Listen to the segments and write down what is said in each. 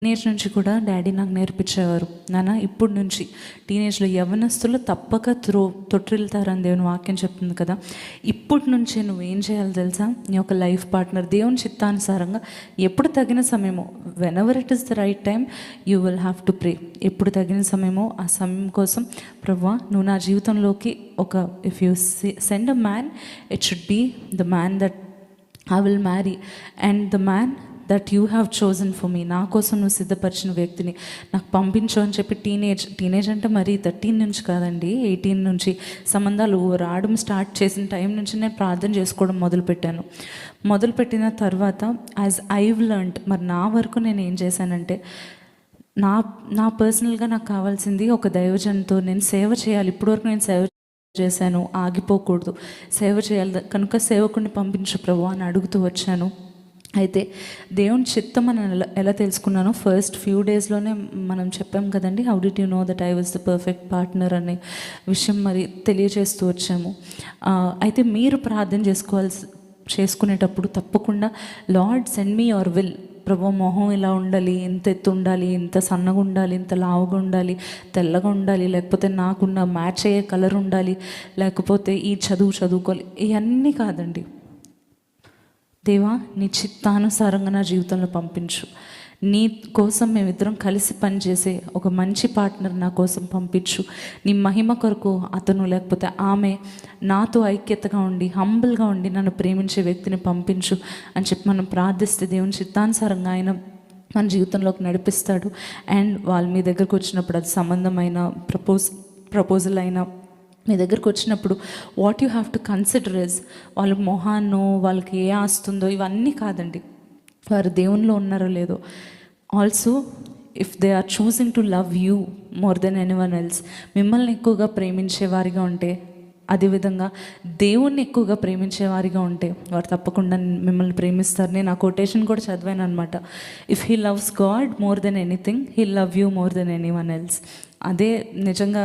Teenage నుంచి కూడా daddy నాకు నేర్పించేవారు, నాన్న ఇప్పటి నుంచి టీనేజ్లో యవ్వనస్తులు తప్పక తొట్టిల్తారని దేవుని వాక్యం చెప్తుంది కదా. ఇప్పటి నుంచే నువ్వేం చేయాలి తెలుసా, నీ యొక్క లైఫ్ పార్ట్నర్ దేవుని చిత్తానుసారంగా ఎప్పుడు తగిన సమయమో, whenever it is the right time you will have to pray. ఎప్పుడు తగిన సమయమో ఆ సమయం కోసం ప్రభువా నువ్వు నా జీవితంలోకి ఒక if you send a man, it should be the man that I will marry and the man that you have chosen for me. నా కోసం నువ్వు సిద్ధపరిచిన వ్యక్తిని నాకు పంపించు అని చెప్పి టీనేజ్ అంటే మరీ 13 నుంచి కాదండి, 18 నుంచి సంబంధాలు రావడం స్టార్ట్ చేసిన టైం నుంచి నేను ప్రార్థన చేసుకోవడం మొదలుపెట్టిన తర్వాత యాజ్ ఐవ్ లర్న్డ్, మరి నా వరకు నేను ఏం చేశానంటే నా పర్సనల్గా నాకు కావాల్సింది ఒక దైవజన్తో నేను సేవ చేయాలి. ఇప్పటివరకు నేను సేవ చేశాను, ఆగిపోకూడదు, సేవ చేయాలి, కనుక సేవకుడిని పంపించు ప్రభు అని అడుగుతూ వచ్చాను. అయితే దేవుని చిత్తం అని ఎలా తెలుసుకున్నానో ఫస్ట్ ఫ్యూ డేస్లోనే మనం చెప్పాం కదండి, how did you know that I was the perfect partner అనే విషయం మరి తెలియజేస్తూ వచ్చాము. అయితే మీరు ప్రార్థన చేసుకునేటప్పుడు తప్పకుండా Lord send me your will. ప్రభు మొహం ఇలా ఉండాలి, ఇంత ఎత్తు ఉండాలి, ఇంత సన్నగా ఉండాలి, ఇంత లావుగా ఉండాలి, తెల్లగా ఉండాలి, లేకపోతే నాకున్న మ్యాచ్ అయ్యే కలర్ ఉండాలి, లేకపోతే ఈ చదువుకోవాలి, ఇవన్నీ కాదండి. దేవా నీ చిత్తానుసారంగా నా జీవితంలో పంపించు, నీ కోసం మేమిద్దరం కలిసి పనిచేసే ఒక మంచి పార్ట్నర్ నా కోసం పంపించు, నీ మహిమ కొరకు అతను లేకపోతే ఆమె నాతో ఐక్యతగా ఉండి హంబుల్గా ఉండి నన్ను ప్రేమించే వ్యక్తిని పంపించు అని చెప్పి మనం ప్రార్థిస్తే దేవుని చిత్తానుసారంగా ఆయన మన జీవితంలోకి నడిపిస్తాడు. అండ్ వాళ్ళు మీ దగ్గరకు వచ్చినప్పుడు అది సంబంధమైన ప్రపోజల్ అయినా మీ దగ్గరకు వచ్చినప్పుడు what you have to consider is వాళ్ళ మొహాన్నో వాళ్ళకి ఏ ఆస్తుందో ఇవన్నీ కాదండి, వారు దేవునిలో ఉన్నారో లేదో. Also if they are choosing to love you more than anyone else, మిమ్మల్ని ఎక్కువగా ప్రేమించేవారిగా ఉంటే, అదేవిధంగా దేవుణ్ణి ఎక్కువగా ప్రేమించేవారిగా ఉంటే వారు తప్పకుండా మిమ్మల్ని ప్రేమిస్తారు. నేను ఆ కొటేషన్ కూడా చదివాను అనమాట. If he loves God more than anything he love you more than anyone else. అదే నిజంగా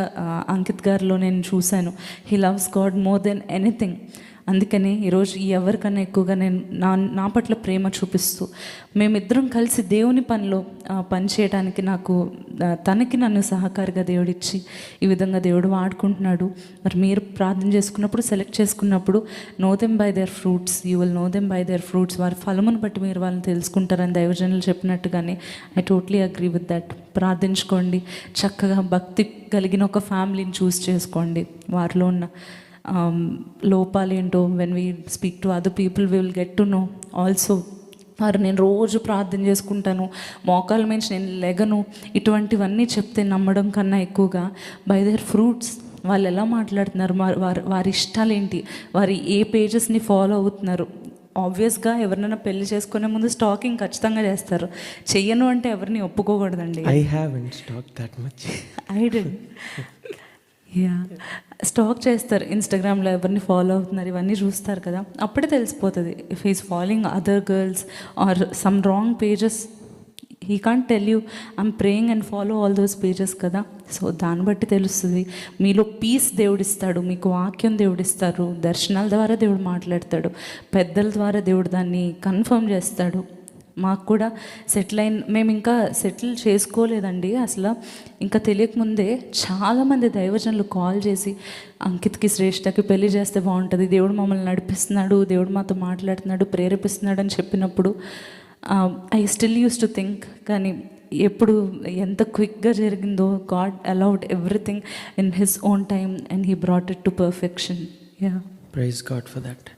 అంకిత్ గారిలో నేను చూశాను, he loves God more than anything. అందుకని ఈరోజు ఎవరికన్నా ఎక్కువగా నేను నా పట్ల ప్రేమ చూపిస్తూ మేమిద్దరం కలిసి దేవుని పనిలో పని చేయడానికి తనకి నన్ను సహకారిగా దేవుడిచ్చి ఈ విధంగా దేవుడు వాడుకుంటున్నాడు. మరి మీరు ప్రార్థన చేసుకున్నప్పుడు సెలెక్ట్ చేసుకున్నప్పుడు know them by their fruits, you will know them by their fruits. వారి ఫలమును బట్టి మీరు వాళ్ళని తెలుసుకుంటారని దైవజనులు చెప్పినట్టుగానే I totally agree with that. ప్రార్థించుకోండి, చక్కగా భక్తి కలిగిన ఒక ఫ్యామిలీని చూస్ చేసుకోండి. వారిలో ఉన్న లోపాలు ఏంటో when we speak to other people we will get to know also. వారు నేను రోజు ప్రార్థన చేసుకుంటాను, మోకాల మించి నేను లెగను, ఇటువంటివన్నీ చెప్తే నమ్మడం కన్నా ఎక్కువగా బై దేర్ ఫ్రూట్స్, వాళ్ళు ఎలా మాట్లాడుతున్నారు, వారి ఇష్టాలు ఏంటి, వారి ఏ పేజెస్ని ఫాలో అవుతున్నారు. ఆబ్వియస్గా ఎవరినైనా పెళ్లి చేసుకునే ముందు స్టాకింగ్ ఖచ్చితంగా చేస్తారు, చెయ్యను అంటే ఎవరిని ఒప్పుకోకూడదండి. ఐ డిడ్ స్టాక్ చేస్తారు, ఇన్స్టాగ్రామ్లో ఎవరిని ఫాలో అవుతున్నారు ఇవన్నీ చూస్తారు కదా, అప్పుడే తెలిసిపోతుంది if he's following other girls or some wrong pages. He can't tell you I'm praying and follow all those pages కదా. సో దాన్ని బట్టి తెలుస్తుంది. మీలో పీస్ దేవుడిస్తాడు, మీకు వాక్యం దేవుడిస్తారు, దర్శనాల ద్వారా దేవుడు మాట్లాడతాడు, పెద్దల ద్వారా దేవుడు దాన్ని కన్ఫర్మ్ చేస్తాడు. మాకు కూడా మేము ఇంకా సెటిల్ చేసుకోలేదండి అసలు. ఇంకా తెలియకముందే చాలామంది దైవజనులు కాల్ చేసి అంకిత్కి శ్రేష్ఠకి పెళ్లి చేస్తే బాగుంటుంది, దేవుడు మమ్మల్ని నడిపిస్తున్నాడు, దేవుడు మాతో మాట్లాడుతున్నాడు, ప్రేరేపిస్తున్నాడు అని చెప్పినప్పుడు I still use to think, కానీ ఎప్పుడు ఎంత క్విక్గా జరిగిందో, God allowed everything in his own time and he brought it to perfection. Yeah, praise God for that.